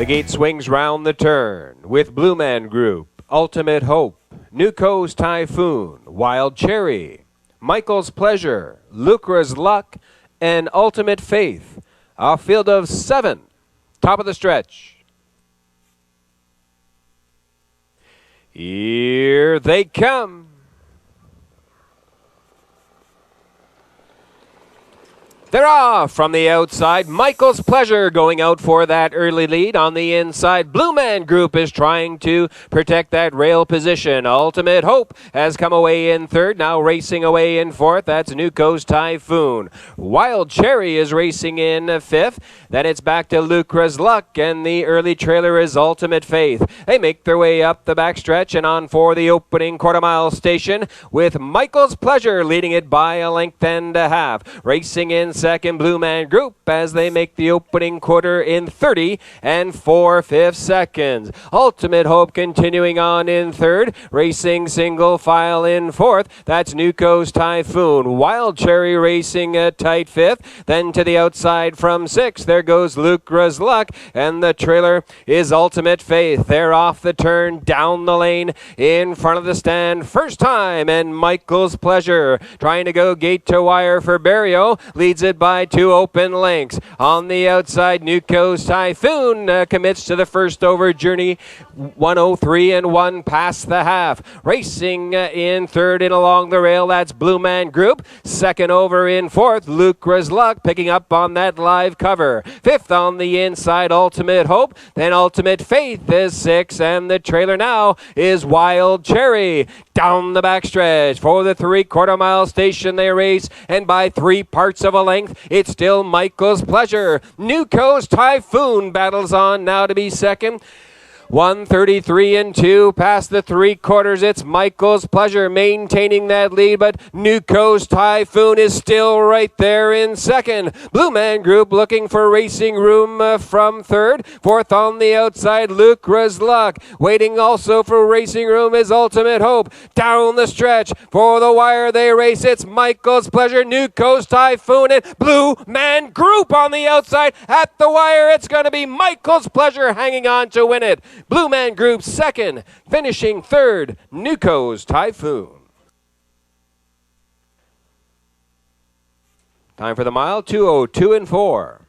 The gate swings round the turn with Blue Man Group, Ultimate Hope, Nuco's Typhoon, Wild Cherry, Michael's Pleasure, Lucra's Luck, and Ultimate Faith. A field of 7. Top of the stretch. Here they come. They're off from the outside. Michael's Pleasure going out for that early lead. On the inside, Blue Man Group is trying to protect that rail position. Ultimate Hope has come away in third, now racing away in fourth. That's Nuco's Typhoon. Wild Cherry is racing in fifth. Then it's back to Lucra's Luck, and the early trailer is Ultimate Faith. They make their way up the backstretch and on for the opening quarter-mile station with Michael's Pleasure leading it by a length and a half. Racing in second, Blue Man Group as they make the opening quarter in 30 and 4/5 seconds. Ultimate Hope continuing on in third, racing single file in fourth. That's Nuco's Typhoon. Wild Cherry racing a tight fifth. Then to the outside from sixth, there goes Lucra's Luck, and the trailer is Ultimate Faith. They're off the turn, down the lane, in front of the stand, first time, and Michael's Pleasure trying to go gate to wire for Barrio, leads it by 2 open lengths. On the outside, Nuco's Typhoon commits to the first over journey, 103 and 1 past the half. Racing in third and along the rail, that's Blue Man Group. Second over in fourth, Lucra's Luck picking up on that live cover. Fifth on the inside, Ultimate Hope. Then Ultimate Faith is sixth, and the trailer now is Wild Cherry. Down the backstretch for the 3/4 mile station they race, and by 3 parts of a length, it's still Michael's Pleasure. Nuco's Typhoon battles on now to be second. 133 and 2 past the 3/4. It's Michael's Pleasure maintaining that lead, but Nuco's Typhoon is still right there in second. Blue Man Group looking for racing room from third. Fourth on the outside, Lucra's Luck. Waiting also for racing room is Ultimate Hope. Down the stretch for the wire they race. It's Michael's Pleasure, Nuco's Typhoon, and Blue Man Group on the outside. At the wire, it's going to be Michael's Pleasure hanging on to win it. Blue Man Group second, finishing third, Nuco's Typhoon. Time for the mile, 2:02 and 4.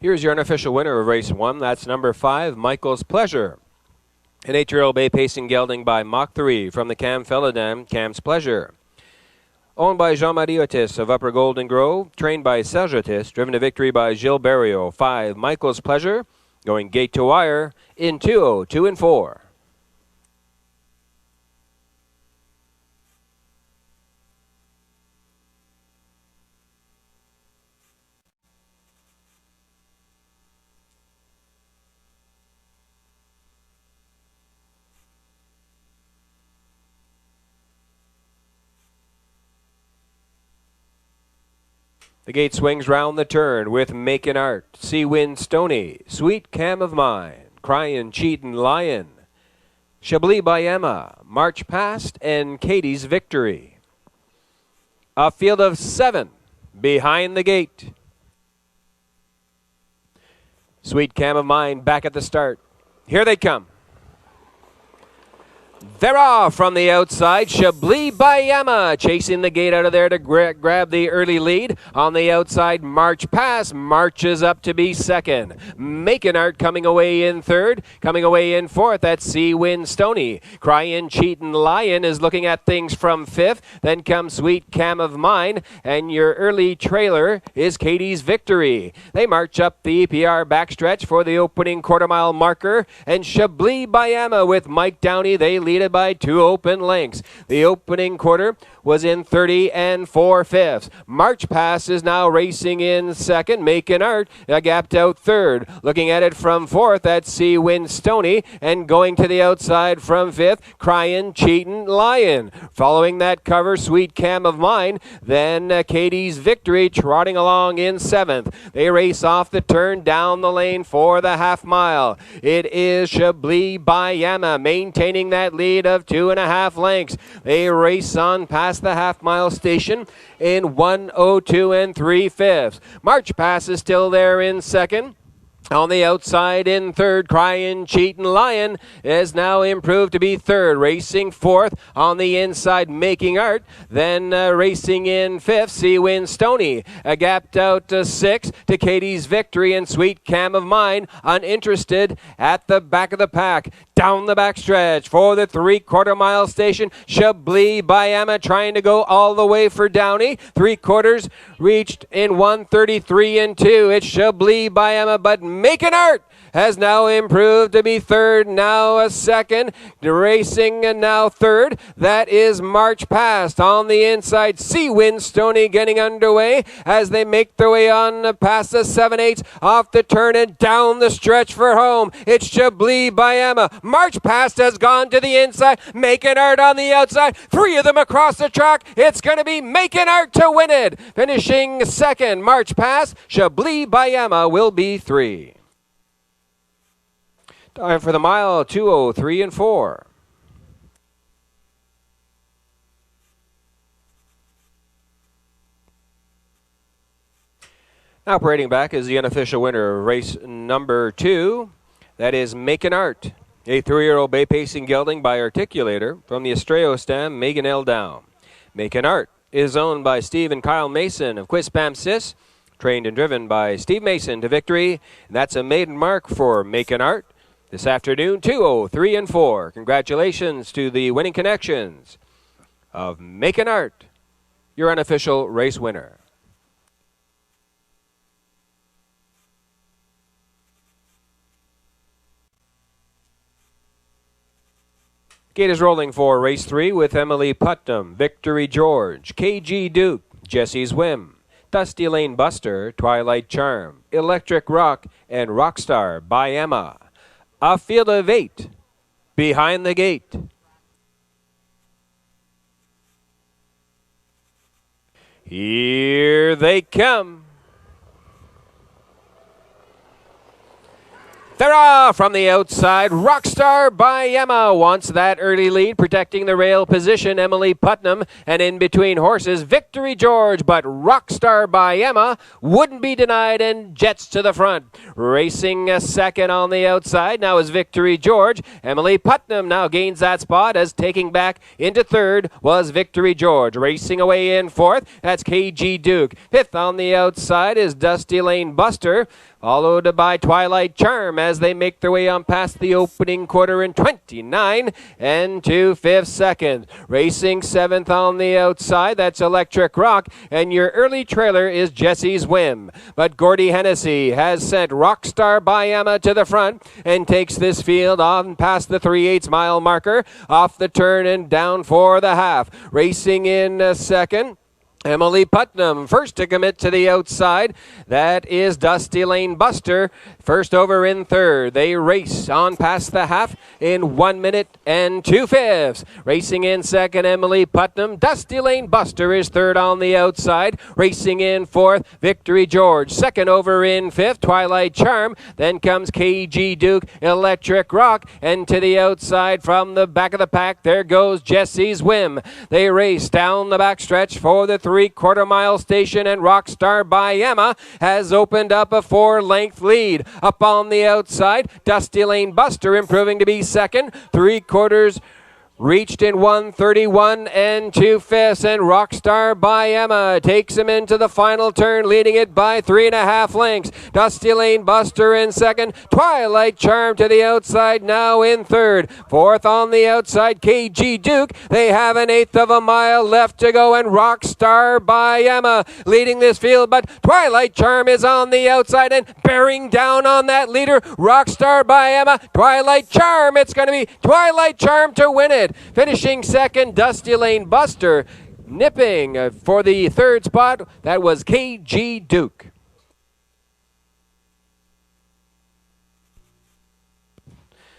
Here's your unofficial winner of race 1. That's number 5, Michael's Pleasure. An 8-year-old bay pacing gelding by Mach 3 from the Cam Felladam, Cam's Pleasure. Owned by Jean-Marie Otis of Upper Golden Grove, trained by Serge Otis, driven to victory by Gilles Barrio. 5, Michael's Pleasure, going gate to wire in 2:02 and 4. The gate swings round the turn with Makin' Art, Sea Wind Stony, Sweet Cam of Mine, Cryin' Cheatin' Lion, Chablis by Emma, March Past, and Katie's Victory. A field of 7 behind the gate. Sweet Cam of Mine back at the start. Here they come. They're off from the outside. Chablis by Emma chasing the gate out of there to grab the early lead. On the outside, March Pass marches up to be second. Makin' Art coming away in third. Coming away in fourth, that's Sea Wind Stony. Cryin' Cheatin' Lion is looking at things from fifth. Then comes Sweet Cam of Mine. And your early trailer is Katie's Victory. They march up the EPR backstretch for the opening quarter-mile marker. And Chablis by Emma with Mike Downey, they lead it by 2 open lengths. The opening quarter was in 30 and 4/5. March Pass is now racing in second. Makin' Art gapped out third. Looking at it from fourth, that's Sea Wind Stony, and going to the outside from fifth, Cryin' Cheatin' Lion. Following that cover, Sweet Cam of Mine, then Katie's Victory trotting along in seventh. They race off the turn down the lane for the half mile. It is Chablis by Emma maintaining that lead lead of 2.5 lengths. They race on past the half-mile station in 1:02 3/5. March Pass is still there in second. On the outside in third, Crying Cheatin' Lion is now improved to be third. Racing fourth on the inside, Making Art. Then racing in fifth, Seawin Stony. Gapped out sixth to Katie's Victory and Sweet Cam of Mine. Uninterested at the back of the pack. Down the backstretch for the 3/4 mile station. Chablis by Emma trying to go all the way for Downey. 3/4 reached in 1:33 2. It's Chablis by Emma, but Making Art has now improved to be third, now a second, racing and now third. That is March Past on the inside. Seawin Stony getting underway as they make their way on past the 7/8 off the turn and down the stretch for home. It's Chablis by Emma. March Past has gone to the inside. Making Art on the outside. 3 of them across the track. It's going to be Making Art to win it. Finishing second, March Past. Chablis by Emma will be 3. Time for the mile, 2:03 4. Now parading back is the unofficial winner of race number 2. That is Making Art, a 3-year-old bay pacing gelding by Articulator from the Estrella stam, Megan L. Down. Making Art is owned by Steve and Kyle Mason of Quispam Sis, trained and driven by Steve Mason to victory. And that's a maiden mark for Making Art. This afternoon, 2:03 4. Congratulations to the winning connections of Making Art, your unofficial race winner. Gate is rolling for race 3 with Emily Putnam, Victory George, KG Duke, Jesse's Whim, Dusty Lane Buster, Twilight Charm, Electric Rock, and Rockstar by Emma. A field of 8 behind the gate. Here they come. They're from the outside. Rockstar by Emma wants that early lead, protecting the rail position. Emily Putnam, and in between horses, Victory George, but Rockstar by Emma wouldn't be denied and jets to the front. Racing a second on the outside now is Victory George. Emily Putnam now gains that spot as taking back into third was Victory George. Racing away in fourth, that's KG Duke. Fifth on the outside is Dusty Lane Buster, followed by Twilight Charm as they make their way on past the opening quarter in 29 2/5 seconds. Racing seventh on the outside, that's Electric Rock, and your early trailer is Jesse's Whim. But Gordy Hennessy has sent Rockstar by Emma to the front and takes this field on past the 3/8 mile marker, off the turn and down for the half. Racing in second, Emily Putnam, first to commit to the outside. That is Dusty Lane Buster, first over in third. They race on past the half in 1 minute and 2/5. Racing in second, Emily Putnam. Dusty Lane Buster is third on the outside. Racing in fourth, Victory George. Second over in fifth, Twilight Charm. Then comes KG Duke, Electric Rock. And to the outside from the back of the pack, there goes Jesse's Whim. They race down the backstretch for the 3/4 mile station, and Rockstar by Emma has opened up a 4-length lead. Up on the outside, Dusty Lane Buster improving to be second. 3/4 reached in 1:31 2/5, and Rockstar by Emma takes him into the final turn, leading it by 3.5 lengths. Dusty Lane Buster in second. Twilight Charm to the outside, now in third. Fourth on the outside, KG Duke. They have 1/8 of a mile left to go, and Rockstar by Emma leading this field, but Twilight Charm is on the outside and bearing down on that leader. Rockstar by Emma, Twilight Charm. It's going to be Twilight Charm to win it. Finishing second, Dusty Lane Buster. Nipping for the third spot, that was KG Duke.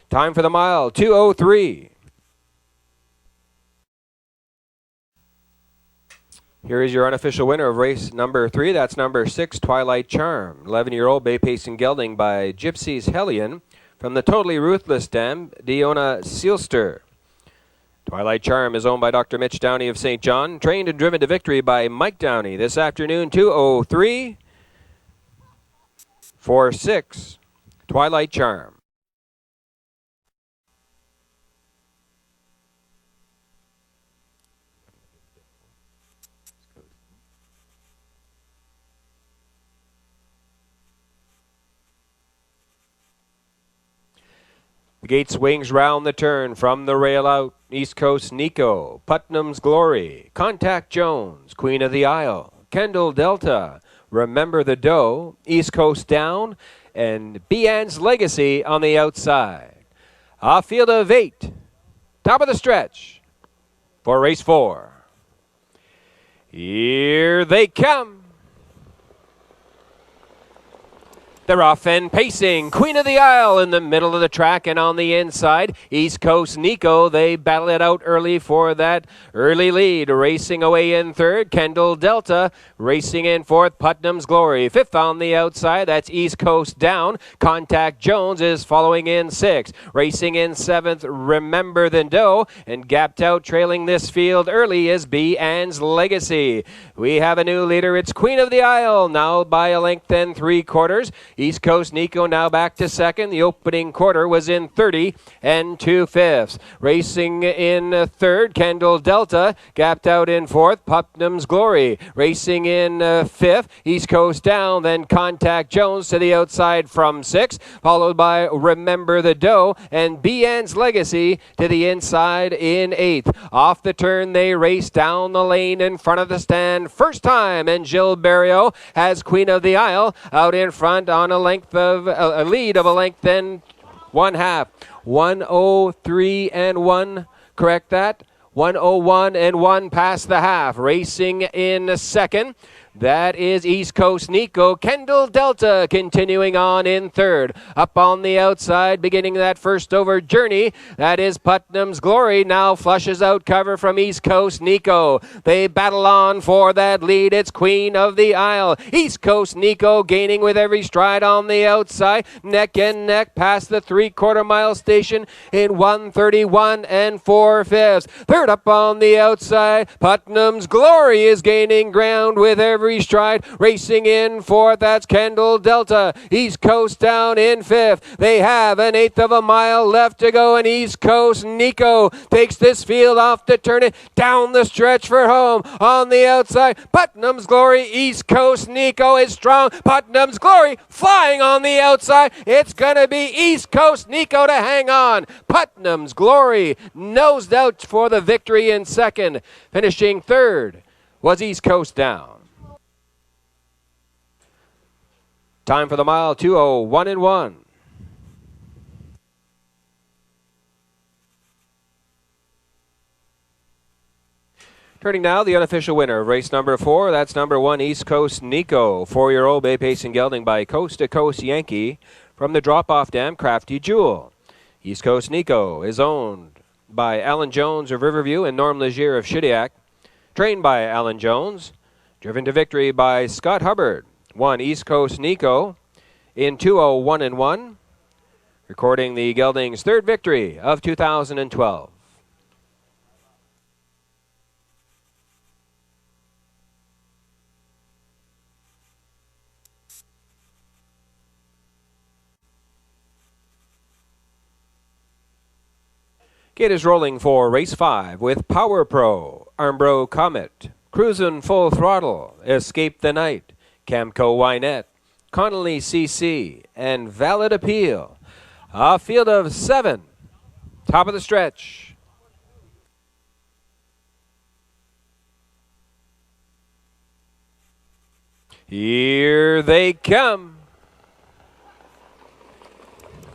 Time for the mile, 2:03. Here is your unofficial winner of race number 3. That's number 6, Twilight Charm. 11-year-old bay pacing gelding by Gypsy's Hellion from the Totally Ruthless dam, Diona Seelster. Twilight Charm is owned by Dr. Mitch Downey of St. John, trained and driven to victory by Mike Downey. This afternoon, 2:03.46. Twilight Charm. The gate swings round the turn from the rail out. East Coast Nico, Putnam's Glory, Contact Jones, Queen of the Isle, Kendall Delta, Remember the Doe, East Coast Down, and Bean's Legacy on the outside. A field of 8, top of the stretch for race 4. Here they come. They're off and pacing. Queen of the Isle in the middle of the track and on the inside. East Coast Nico, they battle it out early for that early lead. Racing away in third. Kendall Delta racing in fourth. Putnam's Glory. Fifth on the outside. That's East Coast Down. Contact Jones is following in sixth. Racing in seventh. Remember the Doe. And gapped out trailing this field early is Bean's Legacy. We have a new leader. It's Queen of the Isle now by a length and 3/4. East Coast Nico now back to second. The opening quarter was in 30 and 2/5. Racing in third, Kendall Delta. Gapped out in fourth, Putnam's Glory. Racing in fifth, East Coast Down. Then Contact Jones to the outside from sixth, followed by Remember the Doe and Bean's Legacy to the inside in eighth. Off the turn, they race down the lane in front of the stand. First time, and Jill Barrio has Queen of the Isle out in front on a length of a lead of a length and 1/2. 1:03 and 1. Correct that. 1:01 and 1 past the half. Racing in second. That is East Coast Nico. Kendall Delta continuing on in third. Up on the outside, beginning that first over journey. That is Putnam's Glory. Now flushes out cover from East Coast Nico. They battle on for that lead. It's Queen of the Isle. East Coast Nico gaining with every stride on the outside. Neck and neck past the 3/4 mile station in 1:31 and 4/5. Third up on the outside. Putnam's Glory is gaining ground with every stride. Racing in fourth, that's Kendall Delta. East Coast Down in fifth. They have an 1/8 of a mile left to go, and East Coast Nico takes this field off to turn it down the stretch for home. On the outside, Putnam's Glory. East Coast Nico is strong. Putnam's Glory flying on the outside. It's going to be East Coast Nico to hang on. Putnam's Glory nosed out for the victory in second. Finishing third was East Coast Down. Time for the mile, 2:01 and 1. Turning now, the unofficial winner of race number 4. That's number 1, East Coast Nico. 4-year-old Bay Pacing gelding by Coast to Coast Yankee from the drop-off dam Crafty Jewel. East Coast Nico is owned by Alan Jones of Riverview and Norm Legier of Shediac. Trained by Alan Jones. Driven to victory by Scott Hubbard. 1 East Coast Nico in 2:01 and 1, recording the gelding's third victory of 2012. Gate is rolling for race 5 with Power Pro, Armbro Comet, Cruisin' Full Throttle, Escape the Night, Camco Wynette, Connolly CC, and Valid Appeal. A field of 7. Top of the stretch. Here they come.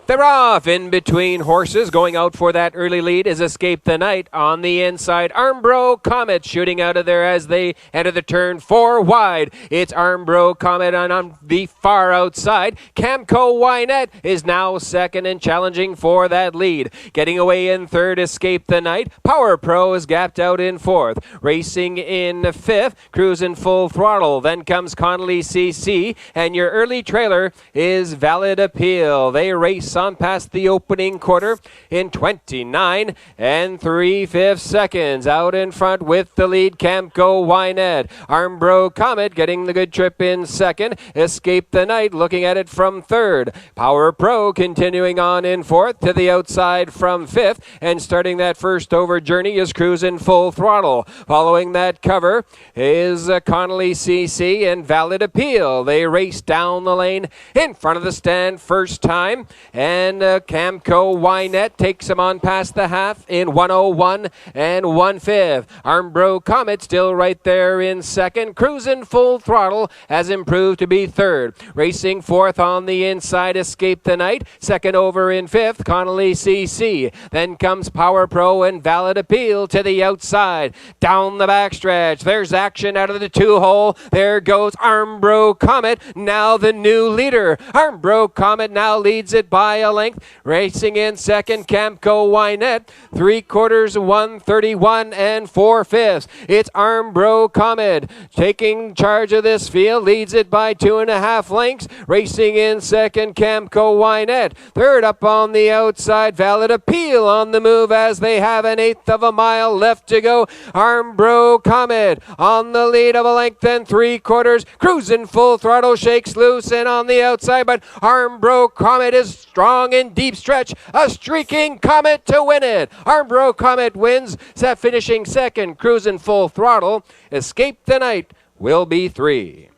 They're off. In between horses. Going out for that early lead is Escape the Night. On the inside, Armbro Comet shooting out of there as they enter the turn 4 wide. It's Armbro Comet on the far outside. Camco Wynette is now second and challenging for that lead. Getting away in third, Escape the Night. Power Pro is gapped out in fourth. Racing in fifth, Cruisin' Full Throttle. Then comes Connolly CC, and your early trailer is Valid Appeal. They race on past the opening quarter in 29 and 3/5 seconds. Out in front with the lead, Camco Wynette. Armbro Comet getting the good trip in second. Escape the Night looking at it from third. Power Pro continuing on in fourth, to the outside from fifth, and starting that first over journey is Cruising Full Throttle. Following that cover is Connolly CC and Valid Appeal. They race down the lane in front of the stand first time, and Camco Wynette takes them on past the half in 1:01 and 1/5. Armbro Comet still right there in second. Cruising Full Throttle has improved to be third. Racing fourth on the inside, Escape the Night. Second over in fifth, Connolly CC. Then comes Power Pro and Valid Appeal to the outside. Down the backstretch, there's action out of the two-hole. There goes Armbro Comet, now the new leader. Armbro Comet now leads it by a length. Racing in second, Camco Wynette. 3/4, 1:31 and 4/5. It's Armbro Comet taking charge of this field, leads it by 2.5 lengths. Racing in second, Camco Wynette. Third up on the outside, Valid Appeal on the move as they have 1/8 of a mile left to go. Armbro Comet on the lead of a length and 3/4. Cruising Full Throttle shakes loose and on the outside, but Armbro Comet is strong in deep stretch. A streaking Comet to win it. Armbro Comet wins, set finishing second. Cruising Full Throttle. Escape the Night will be 3.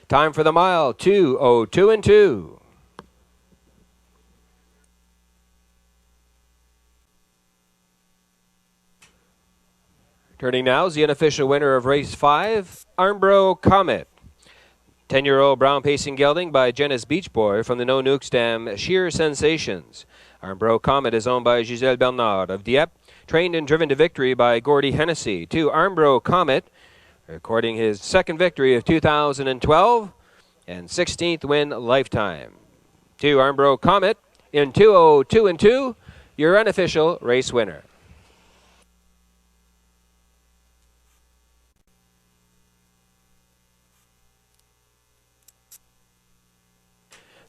Time for the mile, 2:02 and 2. Turning now is the unofficial winner of race 5, Armbro Comet. 10-year-old brown pacing gelding by Genis Beach Boy from the No Nukes Dam Sheer Sensations. Armbro Comet is owned by Giselle Bernard of Dieppe, trained and driven to victory by Gordy Hennessy. To Armbro Comet, recording his second victory of 2012 and 16th win lifetime. To Armbro Comet in 2:02 and 2, your unofficial race winner.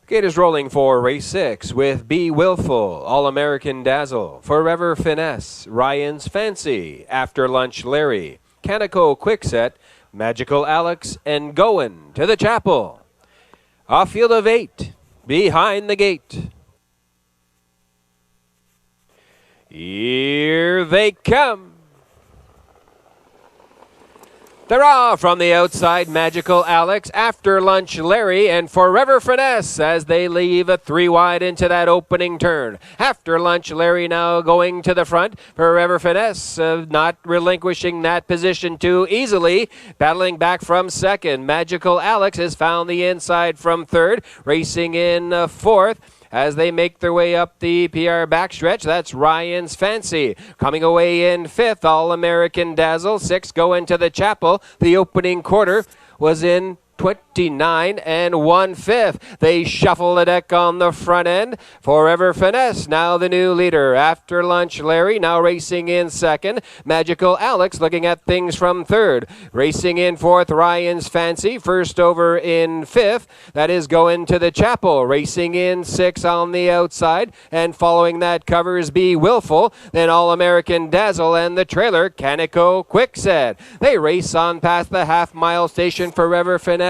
Gate is rolling for race 6 with Be Willful, All-American Dazzle, Forever Finesse, Ryan's Fancy, After Lunch Larry, Canico Quickset, Magical Alex, and Goin' to the Chapel. A field of 8 behind the gate. Here they come. They're off from the outside, Magical Alex, After Lunch Larry, and Forever Finesse as they leave a 3 wide into that opening turn. After Lunch Larry now going to the front. Forever Finesse not relinquishing that position too easily. Battling back from second. Magical Alex has found the inside from third. Racing in fourth. As they make their way up the PR backstretch, that's Ryan's Fancy. Coming away in fifth, All-American Dazzle. 6 go into the Chapel. The opening quarter was in 29 and 1/5. They shuffle the deck on the front end. Forever Finesse, now the new leader. After Lunch Larry, now racing in second. Magical Alex looking at things from third. Racing in fourth, Ryan's Fancy. First over in fifth. That is going to the Chapel. Racing in 6 on the outside. And following that covers Be Willful. Then All-American Dazzle and the trailer, Canico Quickset. They race on past the half-mile station. Forever Finesse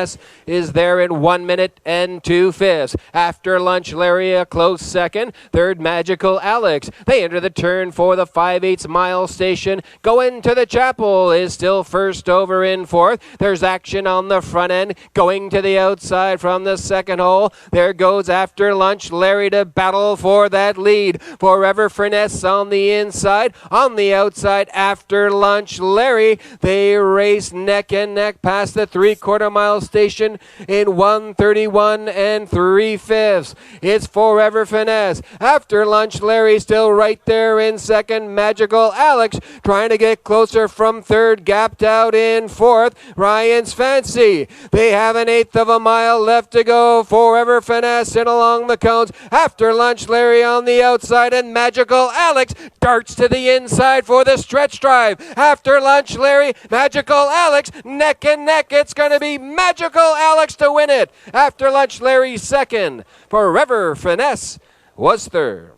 is there in 1 minute and 2/5. After Lunch Larry a close second. Third, Magical Alex. They enter the turn for the 5/8 mile station. Going to the Chapel is still first over in fourth. There's action on the front end. Going to the outside from the second hole. There goes After Lunch Larry to battle for that lead. Forever Finesse on the inside. On the outside, After Lunch Larry. They race neck and neck past the 3/4 mile station in 1:31 and 3/5. It's Forever Finesse. After Lunch Larry still right there in second. Magical Alex trying to get closer from third, gapped out in fourth. Ryan's Fancy. They have 1/8 of a mile left to go. Forever Finesse in along the cones. After Lunch Larry on the outside, and Magical Alex darts to the inside for the stretch drive. After Lunch Larry, Magical Alex, neck and neck. It's going to be Magical Alex to win it. After lunch, Larry second. Forever Finesse was third.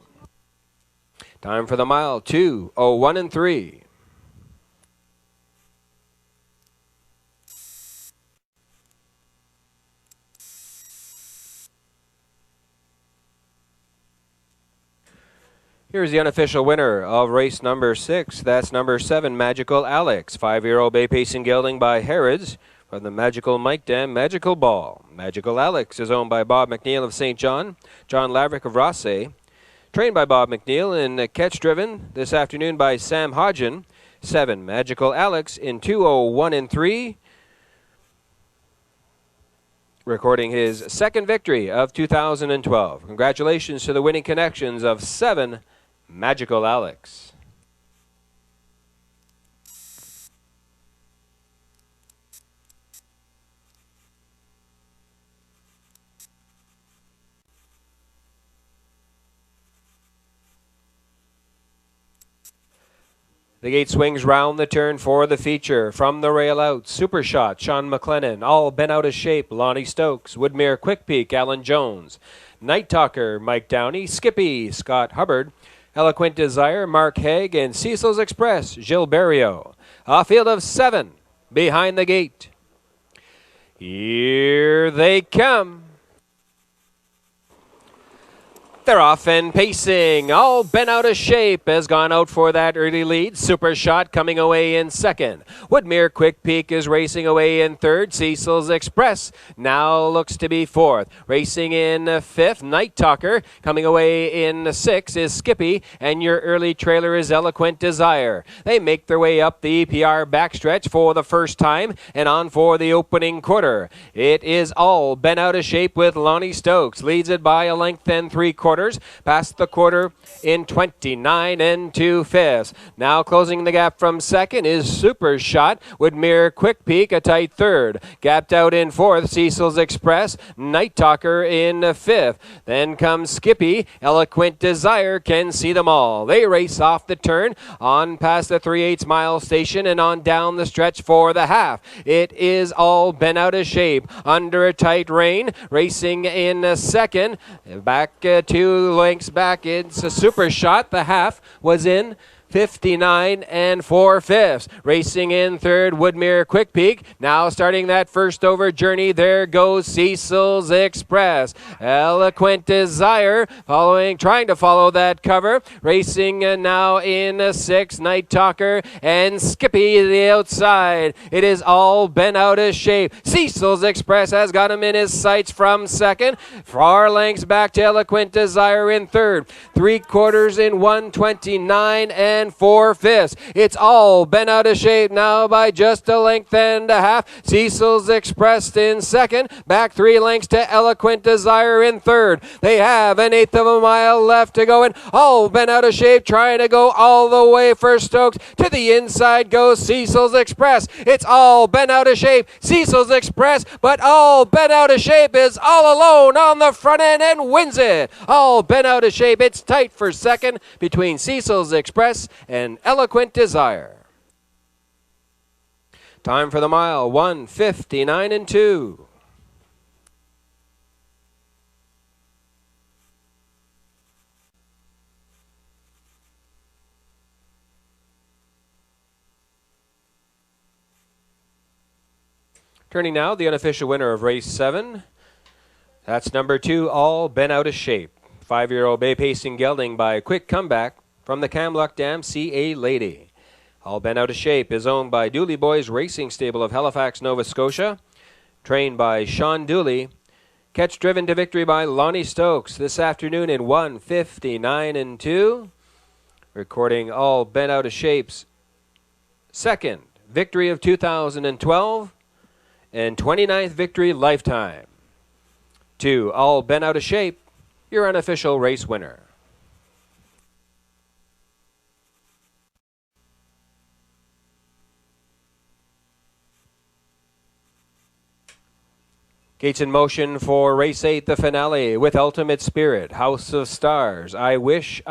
Time for the mile, 2:01 and 3. Here's the unofficial winner of race number 6. That's number 7, Magical Alex. 5-year-old Bay Pacing Gelding by Harrods from the Magical Mike Dam Magical Ball. Magical Alex is owned by Bob McNeil of St. John, John Laverick of Raceway. Trained by Bob McNeil and catch driven this afternoon by Sam Hodgen. 7, Magical Alex in 2:01 and 3. Recording his second victory of 2012. Congratulations to the winning connections of 7, Magical Alex. The gate swings round the turn for the feature. From the rail out, Super Shot, Sean McLennan, All Bent Out of Shape, Lonnie Stokes, Woodmere Quick Peak, Alan Jones, Night Talker, Mike Downey, Skippy, Scott Hubbard, Eloquent Desire, Mark Haig, and Cecil's Express, Gilles Barrio. A field of 7 behind the gate. Here they come. They're off and pacing. All Bent Out of Shape has gone out for that early lead. Super Shot coming away in second. Woodmere Quick Peak is racing away in third. Cecil's Express now looks to be fourth. Racing in fifth. Night Talker coming away in sixth is Skippy, and your early trailer is Eloquent Desire. They make their way up the EPR backstretch for the first time and on for the opening quarter. It is All Bent Out of Shape with Lonnie Stokes. Leads it by a length and 3/4. Past the quarter in 29 and 2/5. Now closing the gap from second is Super Shot. Woodmere Quick Peak a tight third. Gapped out in fourth, Cecil's Express. Night Talker in fifth. Then comes Skippy. Eloquent Desire can see them all. They race off the turn on past the 3/8 mile station and on down the stretch for the half. It is All Bent Out of Shape under a tight rein. Racing in second. Back to lengths back, it's a Super Shot. The half was in 59 and 4/5. Racing in third, Woodmere Quick Peak. Now starting that first over journey, there goes Cecil's Express. Eloquent Desire trying to follow that cover. Racing now in sixth, Night Talker and Skippy the outside. It is All Bent Out of Shape. Cecil's Express has got him in his sights from second. Far lengths back to Eloquent Desire in third. 3/4 in 1:29 and 4/5. It's All Bent Out of Shape now by just a length and a half. Cecil's Express in second. Back 3 lengths to Eloquent Desire in third. They have an 1/8 of a mile left to go, and All Bent Out of Shape trying to go all the way for Stokes. To the inside goes Cecil's Express. It's All Bent Out of Shape. Cecil's Express, but All Bent Out of Shape is all alone on the front end and wins it. All Bent Out of Shape. It's tight for second between Cecil's Express and Eloquent Desire. Time for the mile, 1:59 and 2. Turning now, the unofficial winner of race 7. That's number 2, All Bent Out of Shape. 5-year-old Bay Pacing Gelding by a quick comeback from the Camlock Dam CA Lady. All Bent Out of Shape is owned by Dooley Boys Racing Stable of Halifax, Nova Scotia. Trained by Sean Dooley. Catch driven to victory by Lonnie Stokes this afternoon in 1:59 and 2. Recording All Bent Out of Shape's second victory of 2012 and 29th victory lifetime. 2, All Bent Out of Shape, your unofficial race winner. Gates in motion for race 8, the finale, with Ultimate Spirit, House of Stars, I Wish,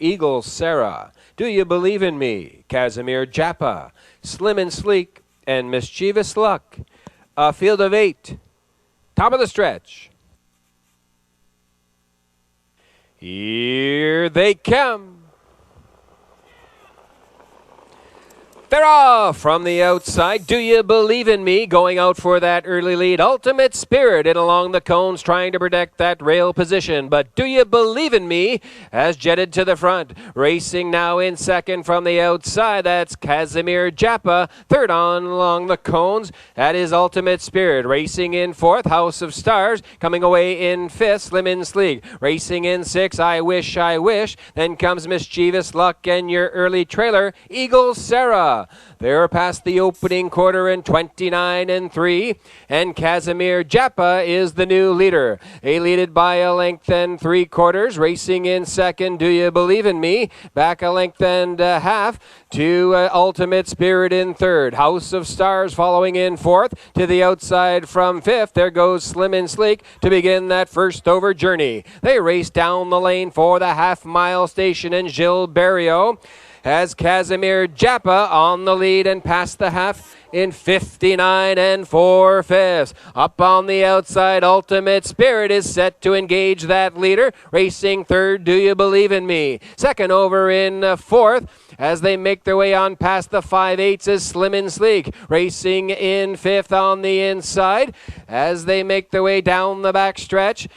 Eagle Sarah, Do You Believe in Me, Casimir Japa, Slim and Sleek, and Mischievous Luck. A field of 8. Top of the stretch. Here they come. They're off from the outside. Do You Believe in Me? Going out for that early lead. Ultimate Spirit in along the cones trying to protect that rail position. But Do You Believe in Me has jetted to the front. Racing now in second from the outside. That's Casimir Japa. Third on along the cones. That is Ultimate Spirit. Racing in fourth. House of Stars. Coming away in fifth. Slim in Sleek. Racing in sixth. I Wish, I Wish. Then comes Mischievous Luck and your early trailer, Eagle Sarah. They're past the opening quarter in 29 and 3, and Casimir Japa is the new leader. They leaded by a length and 3/4. Racing in second, Do You Believe in Me? Back a length and a half to Ultimate Spirit in third. House of Stars following in fourth. To the outside from fifth, there goes Slim and Sleek to begin that first over journey. They race down the lane for the half-mile station, and Gilles Barrio has Casimir Japa on the lead and past the half in 59 and 4/5. Up on the outside, Ultimate Spirit is set to engage that leader. Racing third, Do You Believe in Me? Second over in fourth. As they make their way on past the 5/8 is Slim and Sleek. Racing in fifth on the inside. As they make their way down the back stretch,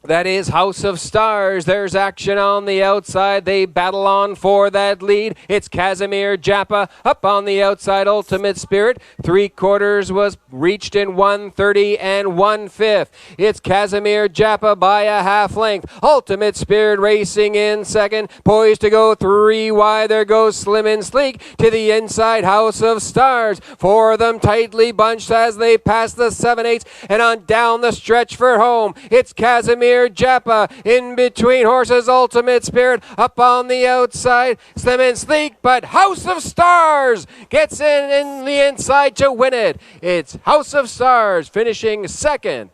that is House of Stars. There's action on the outside. They battle on for that lead. It's Casimir Japa up on the outside. Ultimate Spirit. 3/4 was reached in 1:30 and 1/5. It's Casimir Japa by a half length. Ultimate Spirit racing in second. Poised to go 3 wide. There goes Slim and Sleek to the inside. House of Stars. Four of them tightly bunched as they pass the 7/8 and on down the stretch for home. It's Casimir Japa in between horses. Ultimate Spirit up on the outside. Slim and Sleek, but House of Stars gets in the inside to win it. It's House of Stars finishing second.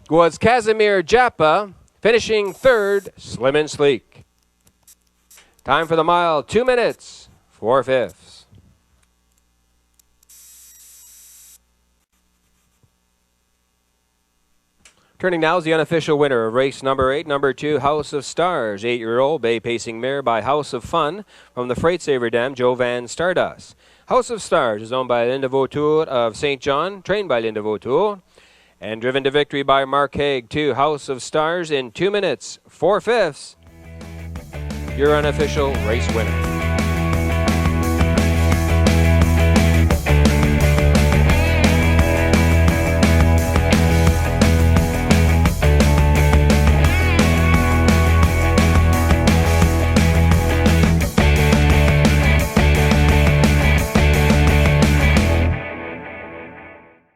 Was Casimir Japa. Finishing third, Slim and Sleek. Time for the mile, 2 minutes, 4/5. Turning now is the unofficial winner of race number 8, number 2, House of Stars, 8-year-old bay pacing mare by House of Fun from the Freight Saver Dam, Jovan Stardust. House of Stars is owned by Linda Vautour of St. John, trained by Linda Vautour, and driven to victory by Mark Haig, 2 House of Stars in 2 minutes, 4/5. Your unofficial race winner.